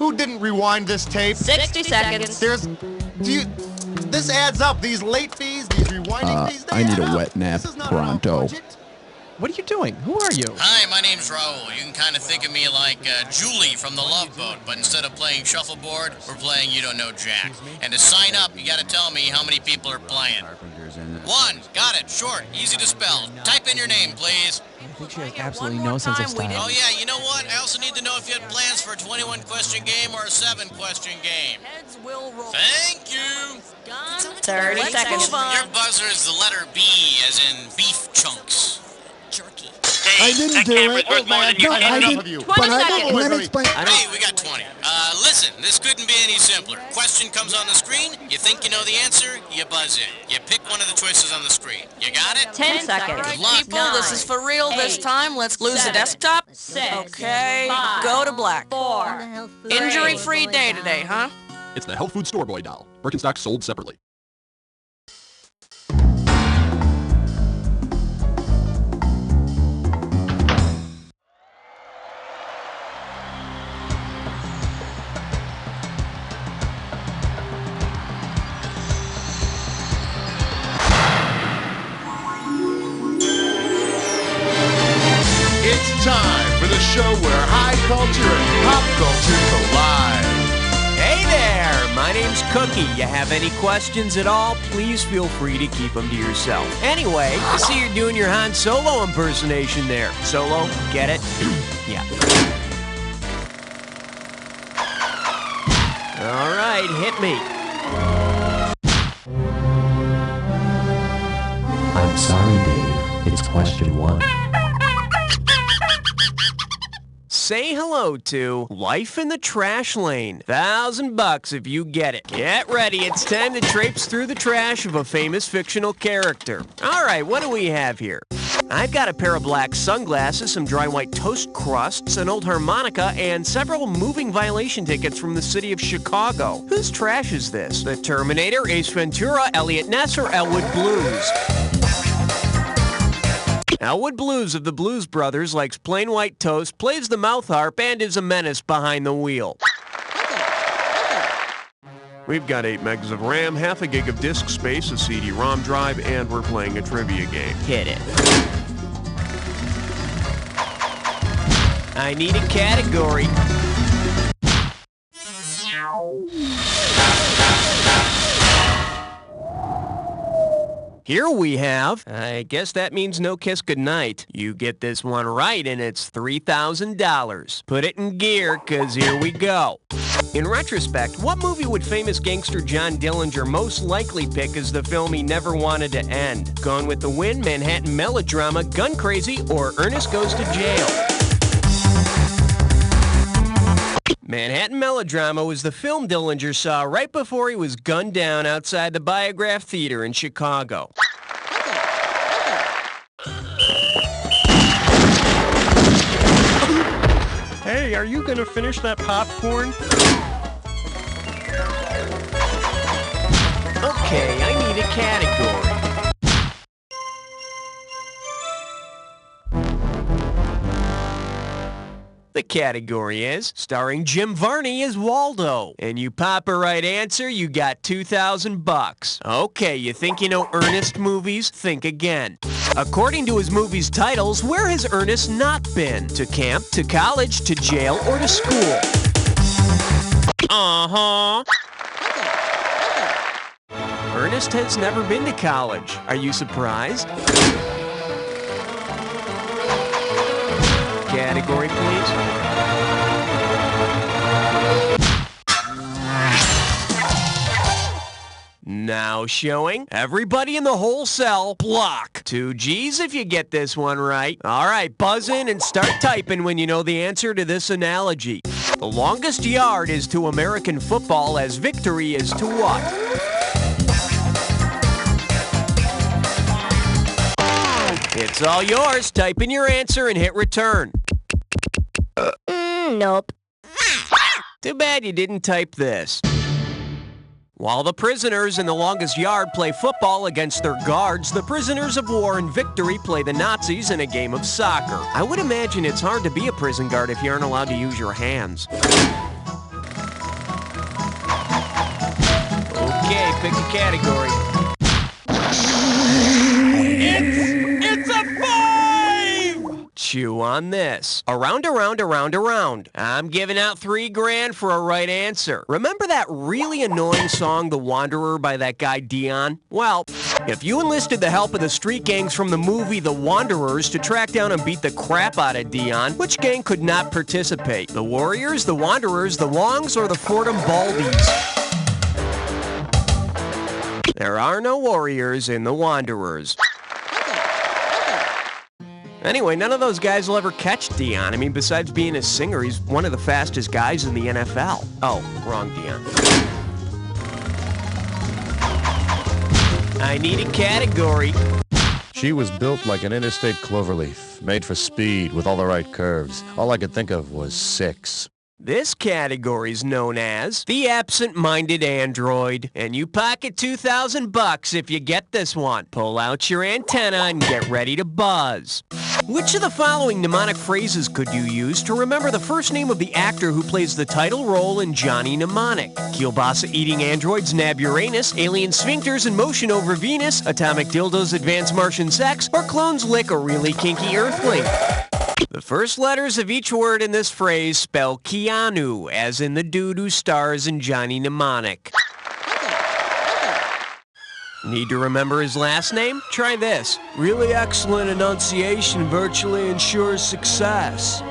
Who didn't rewind this tape? 60 seconds. This adds up. These late fees, these rewinding fees, they I need add a up. wet nap This is not pronto. an budget. What are you doing? Who are you? Hi, my name's Raul. You can kind of think of me like Julie from The Love Boat, but instead of playing shuffleboard, we're playing You Don't Know Jack. And to sign up, you gotta tell me how many people are playing. 1. Got it. Short. Easy to spell. Type in your name, please. I think she has absolutely no sense of style. Oh, yeah, you know what? I also need to know if you had plans for a 21-question game or a 7-question game. Heads will roll. Thank you. 30 seconds. Your buzzer is the letter B, as in beef chunks. Jerky. I didn't do it. Oh, man, I had enough of you. But I seconds. didn't. Let me explain. Hey, we got 20. Listen, this couldn't be any simpler. Question comes on the screen. You think you know the answer, you buzz in. You pick one of the choices on the screen. You got it? 10 seconds. Good luck. People, this is for real this 8, time. Let's lose the 7, desktop. 6, Okay, 5, go to black. 4. Injury-free day today, huh? It's the Health Food Store Boy doll. Birkenstock sold separately. It's time for the show where high culture and pop culture collide. Hey there, my name's Cookie. You have any questions at all, please feel free to keep them to yourself. Anyway, I see you're doing your Han Solo impersonation there. Solo, get it? Yeah. All right, hit me. I'm sorry, Dave. It's question 1. Say hello to Life in the Trash Lane. $1,000 if you get it. Get ready, it's time to traipse through the trash of a famous fictional character. All right, what do we have here? I've got a pair of black sunglasses, some dry white toast crusts, an old harmonica, and several moving violation tickets from the city of Chicago. Whose trash is this? The Terminator, Ace Ventura, Elliot Ness, or Elwood Blues? Elwood Blues of the Blues Brothers likes plain white toast, plays the mouth harp, and is a menace behind the wheel. We've got 8 megs of RAM, half a gig of disk space, a CD-ROM drive, and we're playing a trivia game. Hit it. I need a category. Here we have, I guess that means no kiss goodnight. You get this one right and it's $3,000. Put it in gear, 'cause here we go. In retrospect, what movie would famous gangster John Dillinger most likely pick as the film he never wanted to end? Gone with the Wind, Manhattan Melodrama, Gun Crazy, or Ernest Goes to Jail? Manhattan Melodrama was the film Dillinger saw right before he was gunned down outside the Biograph Theater in Chicago. Hey, are you gonna finish that popcorn? Okay, I need a category. The category is starring Jim Varney as Waldo. And you pop a right answer, you got $2,000. Okay, you think you know Ernest movies? Think again. According to his movie's titles, where has Ernest not been? To camp, to college, to jail, or to school? Uh-huh. Ernest has never been to college. Are you surprised? Category, please. Now showing, everybody in the whole cell, block. 2 G's if you get this one right. All right, buzz in and start typing when you know the answer to this analogy. The longest yard is to American football as victory is to what? It's all yours. Type in your answer and hit return. Nope. Too bad you didn't type this. While the prisoners in the longest yard play football against their guards, the prisoners of war in victory play the Nazis in a game of soccer. I would imagine it's hard to be a prison guard if you aren't allowed to use your hands. Okay, pick a category. It's a 5! Chew on this. Around, around, around, around. I'm giving out $3,000 for a right answer. Remember that really annoying song, The Wanderer, by that guy Dion? Well, if you enlisted the help of the street gangs from the movie The Wanderers to track down and beat the crap out of Dion, which gang could not participate? The Warriors, the Wanderers, the Wongs, or the Fordham Baldies? There are no Warriors in the Wanderers. Anyway, none of those guys will ever catch Dion. I mean, besides being a singer, he's one of the fastest guys in the NFL. Oh, wrong Dion. I need a category. She was built like an interstate cloverleaf, made for speed with all the right curves. All I could think of was 6. This category is known as the absent-minded android, and you pocket $2,000 if you get this one. Pull out your antenna and get ready to buzz. Which of the following mnemonic phrases could you use to remember the first name of the actor who plays the title role in Johnny Mnemonic? Kielbasa-eating androids nab Uranus, alien sphincters in motion over Venus, atomic dildos advance Martian sex, or clones lick a really kinky earthling? The first letters of each word in this phrase spell Keanu, as in the dude who stars in Johnny Mnemonic. Need to remember his last name? Try this. Really excellent enunciation virtually ensures success. All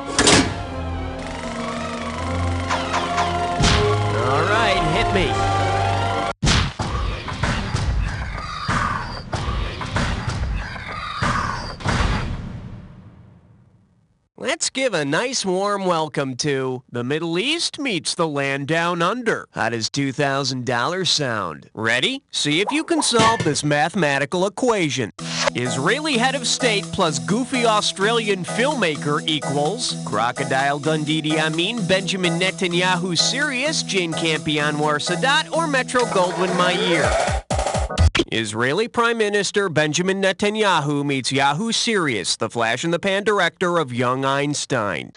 right, hit me. Let's give a nice warm welcome to The Middle East Meets the Land Down Under. How does $2,000 sound? Ready? See if you can solve this mathematical equation. Israeli head of state plus goofy Australian filmmaker equals Crocodile Dundee Idi Amin, Benjamin Netanyahu Serious, Jane Campion Anwar Sadat, or Metro Goldwyn Mayer. Israeli Prime Minister Benjamin Netanyahu meets Yahoo Serious, the flash-in-the-pan director of Young Einstein.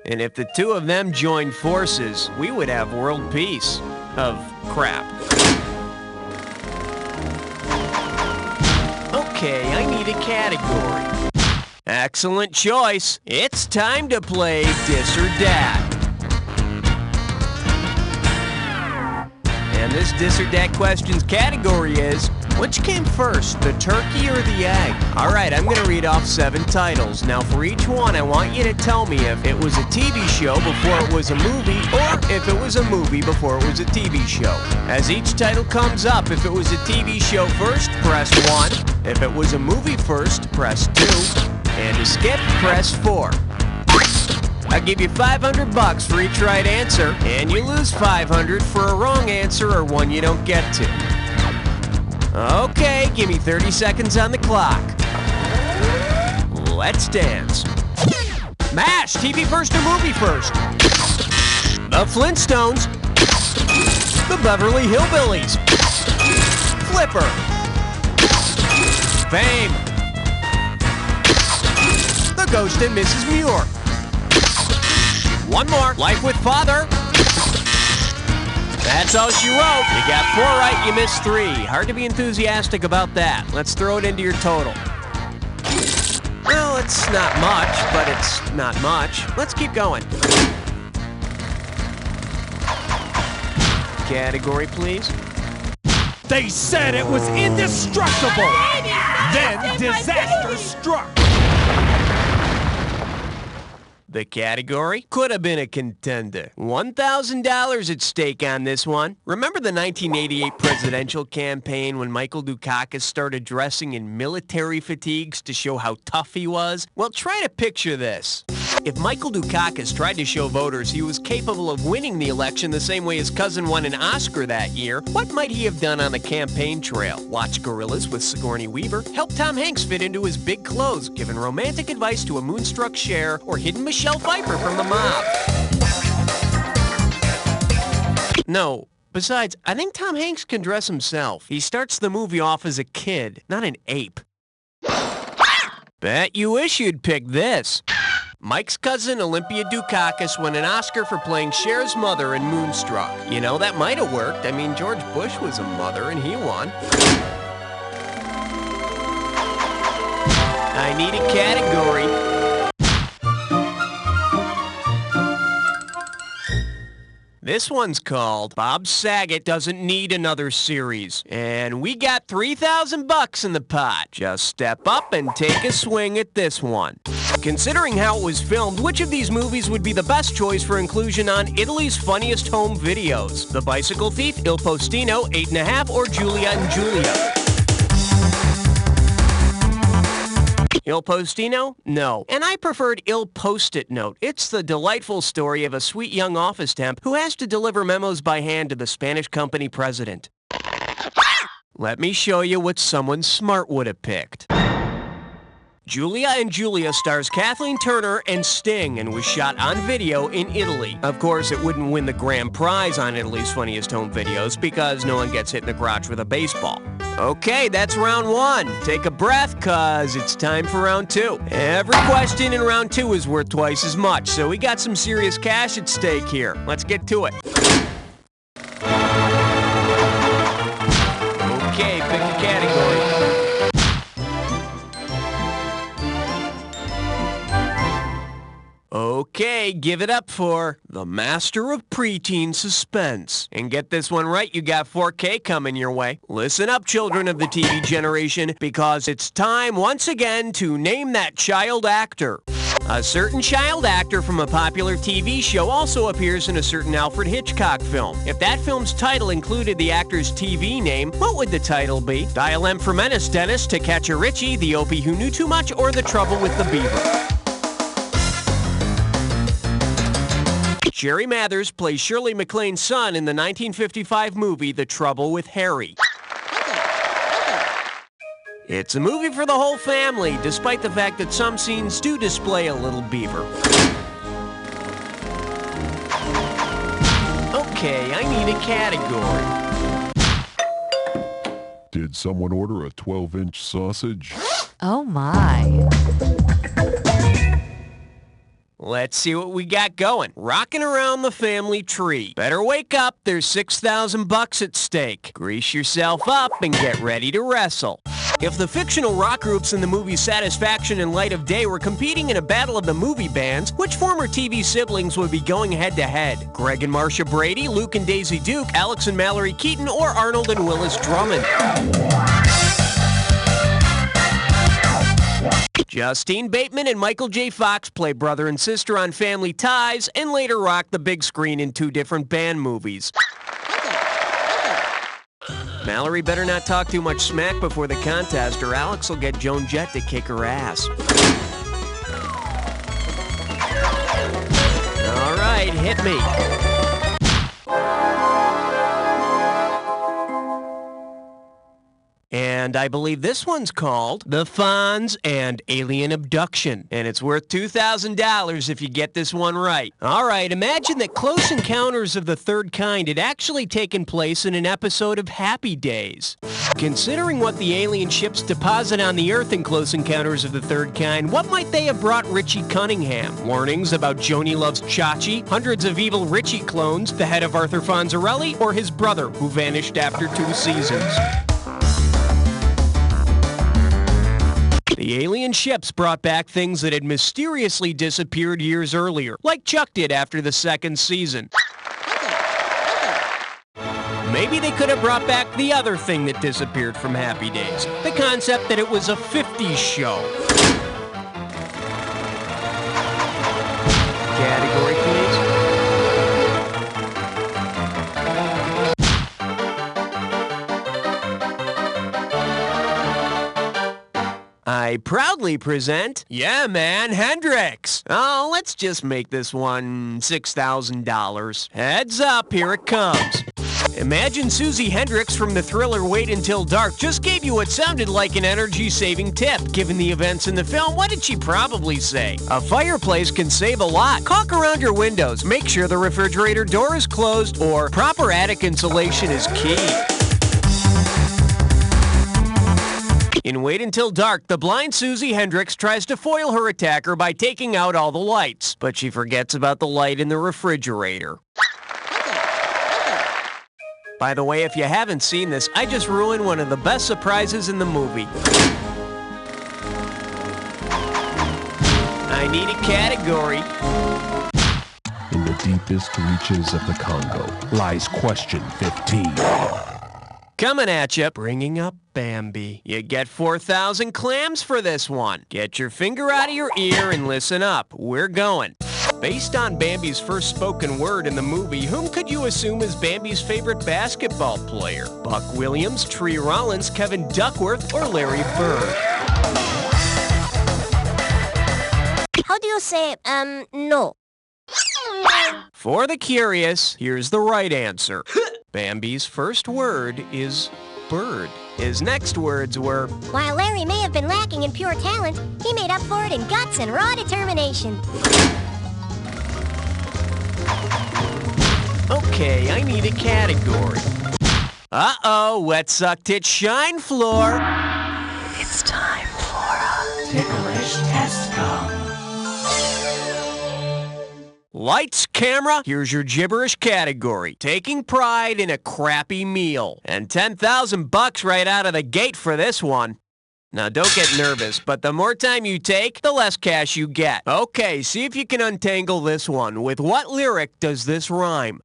And if the two of them joined forces, we would have world peace. Of crap. Okay, I need a category. Excellent choice. It's time to play Dis or Dat. And this Dis or Dat questions category is, which came first, the turkey or the egg? All right, I'm going to read off 7 titles. Now, for each one, I want you to tell me if it was a TV show before it was a movie, or if it was a movie before it was a TV show. As each title comes up, if it was a TV show first, press 1. If it was a movie first, press 2. And to skip, press 4. I'll give you $500 for each right answer, and you lose $500 for a wrong answer or one you don't get to. Okay, give me 30 seconds on the clock. Let's dance. MASH, TV first or movie first? The Flintstones. The Beverly Hillbillies. Flipper. Fame. The Ghost and Mrs. Muir. One more. Life with Father. That's all she wrote. You got 4 right, you missed 3. Hard to be enthusiastic about that. Let's throw it into your total. Well, it's not much, but it's not much. Let's keep going. Category, please. They said it was indestructible. Then disaster struck. The category could have been a contender. $1,000 at stake on this one. Remember the 1988 presidential campaign when Michael Dukakis started dressing in military fatigues to show how tough he was? Well, try to picture this. If Michael Dukakis tried to show voters he was capable of winning the election the same way his cousin won an Oscar that year, what might he have done on the campaign trail? Watch Gorillas with Sigourney Weaver, help Tom Hanks fit into his big clothes, given romantic advice to a moonstruck Cher, or hidden Michelle Pfeiffer from the mob. No. Besides, I think Tom Hanks can dress himself. He starts the movie off as a kid, not an ape. Bet you wish you'd pick this. Mike's cousin Olympia Dukakis won an Oscar for playing Cher's mother in Moonstruck. You know, that might have worked. I mean, George Bush was a mother and he won. I need a category. This one's called Bob Saget Doesn't Need Another Series. And we got $3,000 in the pot. Just step up and take a swing at this one. Considering how it was filmed, which of these movies would be the best choice for inclusion on Italy's Funniest Home Videos? The Bicycle Thief, Il Postino, 8½, or Julia and Julia? Il Postino? No. And I preferred Il Post-it Note. It's the delightful story of a sweet young office temp who has to deliver memos by hand to the Spanish company president. Let me show you what someone smart would have picked. Julia and Julia stars Kathleen Turner and Sting and was shot on video in Italy. Of course, it wouldn't win the grand prize on Italy's Funniest Home Videos because no one gets hit in the crotch with a baseball. Okay, that's round one. Take a breath, cause it's time for round two. Every question in round two is worth twice as much, so we got some serious cash at stake here. Let's get to it. Okay, pick a category. Okay, give it up for the master of preteen suspense. And get this one right, you got 4K coming your way. Listen up, children of the TV generation, because it's time once again to name that child actor. A certain child actor from a popular TV show also appears in a certain Alfred Hitchcock film. If that film's title included the actor's TV name, what would the title be? Dial M for Menace, Dennis, To Catch a Richie, The Opie Who Knew Too Much, or The Trouble with the Beaver? Jerry Mathers plays Shirley MacLaine's son in the 1955 movie The Trouble with Harry. It's a movie for the whole family, despite the fact that some scenes do display a little beaver. Okay, I need a category. Did someone order a 12-inch sausage? Oh my. Let's see what we got going. Rocking around the family tree. Better wake up, there's $6,000 at stake. Grease yourself up and get ready to wrestle. If the fictional rock groups in the movie Satisfaction and Light of Day were competing in a battle of the movie bands, which former TV siblings would be going head-to-head? Greg and Marcia Brady, Luke and Daisy Duke, Alex and Mallory Keaton, or Arnold and Willis Drummond? Justine Bateman and Michael J. Fox play brother and sister on Family Ties and later rock the big screen in two different band movies. Mallory better not talk too much smack before the contest or Alex will get Joan Jett to kick her ass. All right, hit me. And I believe this one's called The Fonz and Alien Abduction. And it's worth $2,000 if you get this one right. All right, imagine that Close Encounters of the Third Kind had actually taken place in an episode of Happy Days. Considering what the alien ships deposit on the Earth in Close Encounters of the Third Kind, what might they have brought Richie Cunningham? Warnings about Joni Loves Chachi, hundreds of evil Richie clones, the head of Arthur Fonzarelli, or his brother, who vanished after 2 seasons? The alien ships brought back things that had mysteriously disappeared years earlier, like Chuck did after the 2nd season. Maybe they could have brought back the other thing that disappeared from Happy Days, the concept that it was a 50s show. Category, please. I proudly present, yeah man, Hendrix. Oh, let's just make this one $6,000. Heads up, here it comes. Imagine Susie Hendrix from the thriller Wait Until Dark just gave you what sounded like an energy-saving tip. Given the events in the film, what did she probably say? A fireplace can save a lot. Caulk around your windows. Make sure the refrigerator door is closed, or proper attic insulation is key. In Wait Until Dark, the blind Susie Hendricks tries to foil her attacker by taking out all the lights, but she forgets about the light in the refrigerator. By the way, if you haven't seen this, I just ruined one of the best surprises in the movie. I need a category. In the deepest reaches of the Congo lies question 15. Coming at you, bringing up Bambi. You get 4,000 clams for this one. Get your finger out of your ear and listen up. We're going. Based on Bambi's first spoken word in the movie, whom could you assume is Bambi's favorite basketball player? Buck Williams, Tree Rollins, Kevin Duckworth, or Larry Bird? How do you say, no? For the curious, here's the right answer. Bambi's first word is bird. His next words were, While Larry may have been lacking in pure talent, he made up for it in guts and raw determination. okay, I need a category. Uh-oh, wet suck tit shine floor. It's time for a ticklish test gum. Lights, camera, here's your gibberish category. Taking pride in a crappy meal. And $10,000 right out of the gate for this one. Now, don't get nervous, but the more time you take, the less cash you get. Okay, see if you can untangle this one. With what lyric does this rhyme?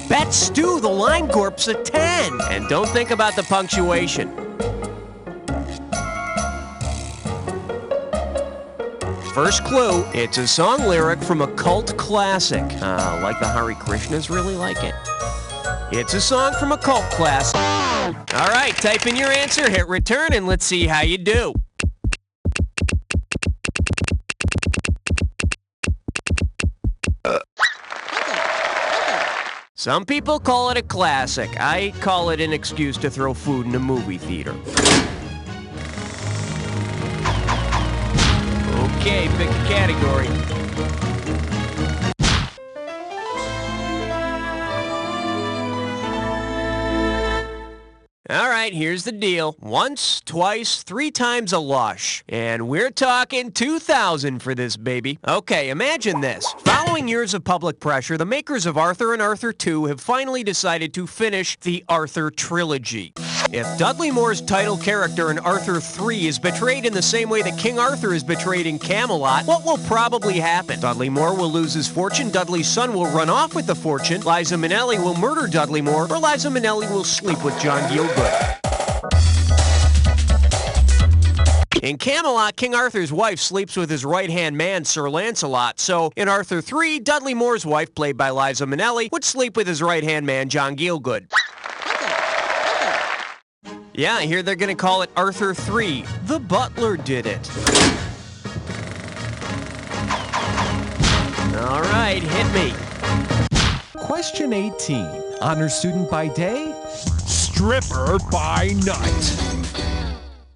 Bet Stu the Line Corp's a 10. And don't think about the punctuation. First clue, it's a song lyric from a cult classic. Like the Hare Krishnas really like it. It's a song from a cult classic. All right, type in your answer, hit return, and let's see how you do. Some people call it a classic. I call it an excuse to throw food in a movie theater. Okay, pick a category. All right, here's the deal. Once, twice, 3 times a lush. And we're talking 2,000 for this baby. Okay, imagine this. Following years of public pressure, the makers of Arthur and Arthur 2 have finally decided to finish the Arthur trilogy. If Dudley Moore's title character in Arthur 3 is betrayed in the same way that King Arthur is betrayed in Camelot, what will probably happen? Dudley Moore will lose his fortune, Dudley's son will run off with the fortune, Liza Minnelli will murder Dudley Moore, or Liza Minnelli will sleep with John Gielgud. In Camelot, King Arthur's wife sleeps with his right-hand man, Sir Lancelot, so in Arthur 3, Dudley Moore's wife, played by Liza Minnelli, would sleep with his right-hand man, John Gielgud. Yeah, I hear they're going to call it Arthur 3. The Butler did it. All right, hit me. Question 18. Honor student by day, stripper by night.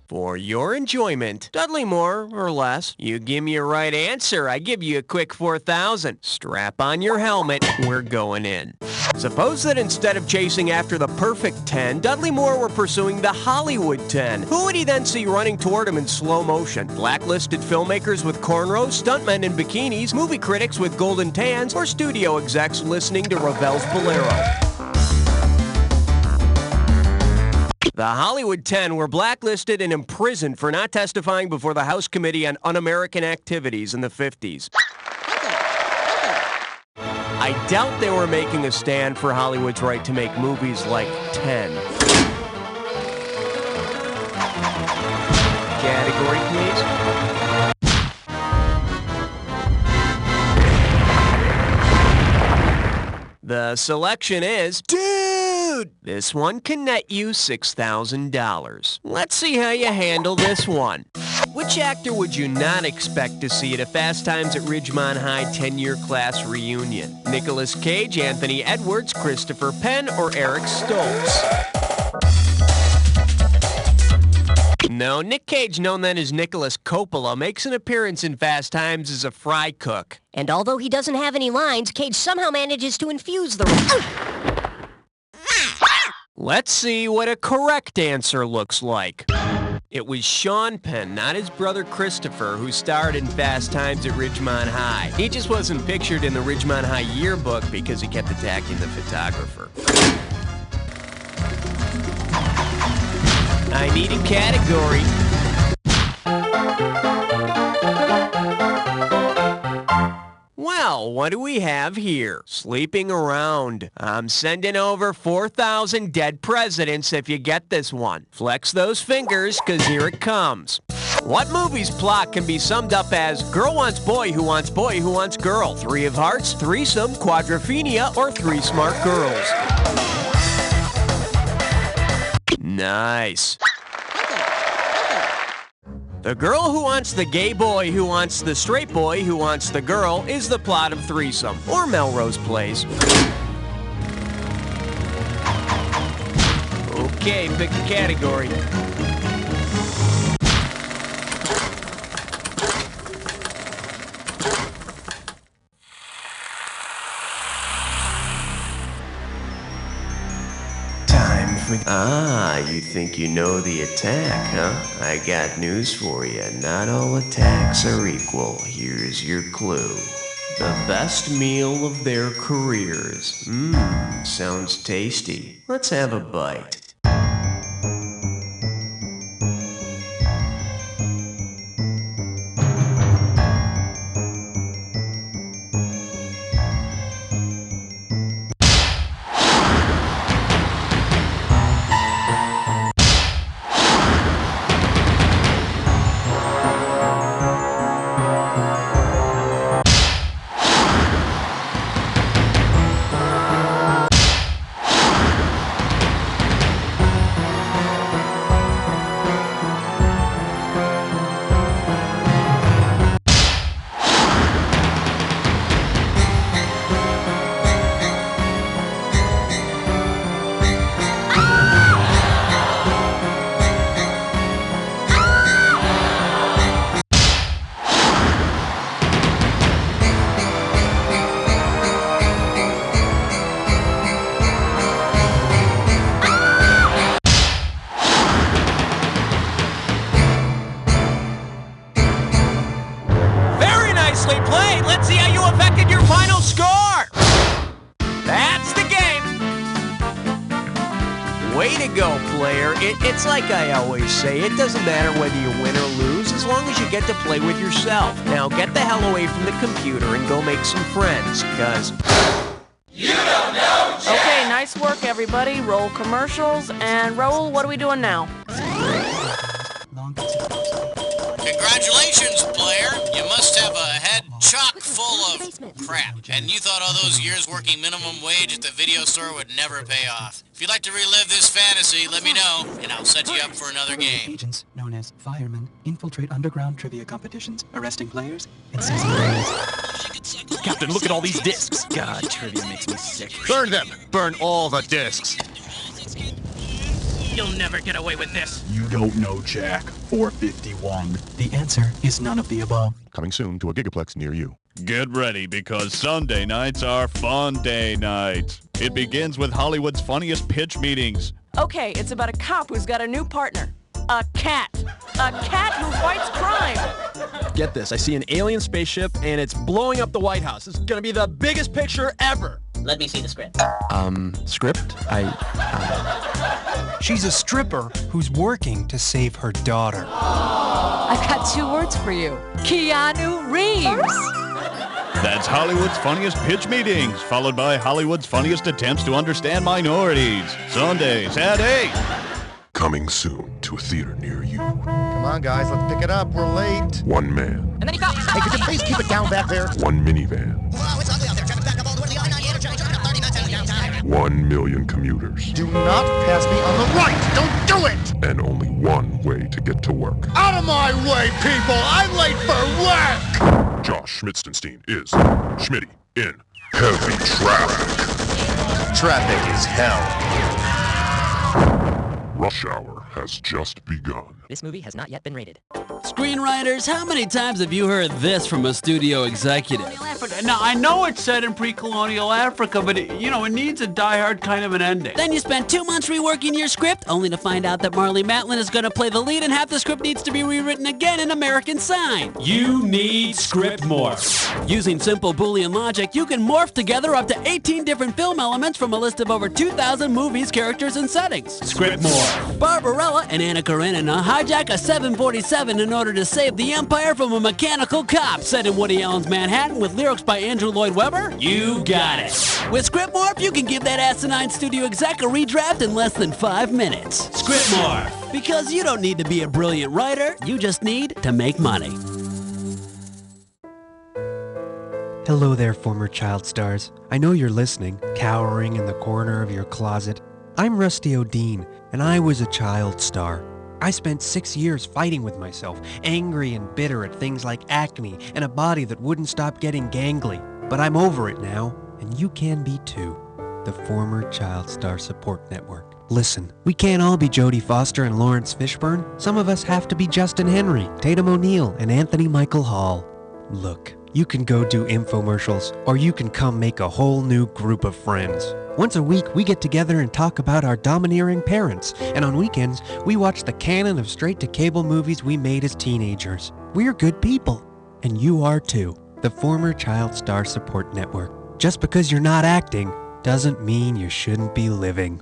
For your enjoyment, Dudley Moore or less. You give me a right answer, I give you a quick 4,000. Strap on your helmet, we're going in. Suppose that instead of chasing after the perfect 10, Dudley Moore were pursuing the Hollywood 10. Who would he then see running toward him in slow motion? Blacklisted filmmakers with cornrows, stuntmen in bikinis, movie critics with golden tans, or studio execs listening to Ravel's Bolero? The Hollywood 10 were blacklisted and imprisoned for not testifying before the House Committee on Un-American Activities in the 50s. I doubt they were making a stand for Hollywood's right to make movies like 10. Category, please. The selection is... Dude! This one can net you $6,000. Let's see how you handle this one. Which actor would you not expect to see at a Fast Times at Ridgemont High 10-year class reunion? Nicolas Cage, Anthony Edwards, Christopher Penn, or Eric Stoltz? No, Nick Cage, known then as Nicholas Coppola, makes an appearance in Fast Times as a fry cook. And although he doesn't have any lines, Cage somehow manages to infuse the... Let's see what a correct answer looks like. It was Sean Penn, not his brother Christopher, who starred in Fast Times at Ridgemont High. He just wasn't pictured in the Ridgemont High yearbook because he kept attacking the photographer. I need a category. Well, what do we have here? Sleeping around. I'm sending over 4,000 dead presidents if you get this one. Flex those fingers, because here it comes. What movie's plot can be summed up as girl wants boy who wants girl? Three of hearts, threesome, quadrophenia, or three smart girls? Nice. The girl who wants the gay boy who wants the straight boy who wants the girl is the plot of Threesome, or Melrose Place. Okay, pick a category. Ah, you think you know the attack, huh? I got news for you. Not all attacks are equal. Here's your clue. The best meal of their careers. Sounds tasty. Let's have a bite. Played. Let's see how you affected your final score. That's the game. Way to go, player. It's like I always say, it doesn't matter whether you win or lose as long as you get to play with yourself. Now get the hell away from the computer and go make some friends, because you don't know Jack. Okay, nice work, everybody. Roll commercials. And Raul, what are we doing now? Congratulations, player. You must have a head chock full of crap. And you thought all those years working minimum wage at the video store would never pay off. If you'd like to relive this fantasy, let me know, and I'll set you up for another game. Agents known as firemen infiltrate underground trivia competitions, arresting players and seizing players. Captain, look at all these discs. God, trivia makes me sick. Burn them! Burn all the discs! You'll never get away with this. You don't know Jack. 451. The answer is none of the above. Coming soon to a Gigaplex near you. Get ready, because Sunday nights are fun day nights. It begins with Hollywood's funniest pitch meetings. Okay, it's about a cop who's got a new partner. A cat. A cat who fights crime. Get this, I see an alien spaceship and it's blowing up the White House. It's gonna be the biggest picture ever. Let me see the script. Script? She's a stripper who's working to save her daughter. I've got two words for you. Keanu Reeves. That's Hollywood's funniest pitch meetings, followed by Hollywood's funniest attempts to understand minorities. Sundays at 8. Coming soon to a theater near you. Come on, guys, let's pick it up. We're late. One man. And then he fell. Hey, could you please keep it down back there? One minivan. Whoa, it's ugly out there. Traffic backed up all the way to the I-90 interchange. 30 minutes downtown. 1 million commuters. Do not pass me on the right! Don't do it! And only one way to get to work. Out of my way, people! I'm late for work! Josh Schmitzenstein is Schmitty in heavy traffic. Traffic is hell. Rush hour has just begun. This movie has not yet been rated. Screenwriters, how many times have you heard this from a studio executive? Now, I know it's set in pre-colonial Africa, but it needs a die-hard kind of an ending. Then you spend 2 months reworking your script, only to find out that Marlee Matlin is going to play the lead and half the script needs to be rewritten again in American Sign. You need Script Morph. Using simple Boolean logic, you can morph together up to 18 different film elements from a list of over 2,000 movies, characters, and settings. Script Morph. Barbarella and Anna Karenina hijack a 747 in order to save the Empire from a mechanical cop, set in Woody Allen's Manhattan with lyrics by Andrew Lloyd Webber. You got it. With Script Morph, you can give that asinine studio exec a redraft in less than 5 minutes. Script Morph. Because you don't need to be a brilliant writer, you just need to make money. Hello there, former child stars. I know you're listening, cowering in the corner of your closet. I'm Rusty O'Dean, and I was a child star. I spent 6 years fighting with myself, angry and bitter at things like acne and a body that wouldn't stop getting gangly. But I'm over it now, and you can be too. The Former Child Star Support Network. Listen, we can't all be Jodie Foster and Lawrence Fishburne. Some of us have to be Justin Henry, Tatum O'Neal, and Anthony Michael Hall. Look, you can go do infomercials, or you can come make a whole new group of friends. Once a week, we get together and talk about our domineering parents, and on weekends, we watch the canon of straight-to-cable movies we made as teenagers. We're good people, and you are too. The Former Child Star Support Network. Just because you're not acting doesn't mean you shouldn't be living.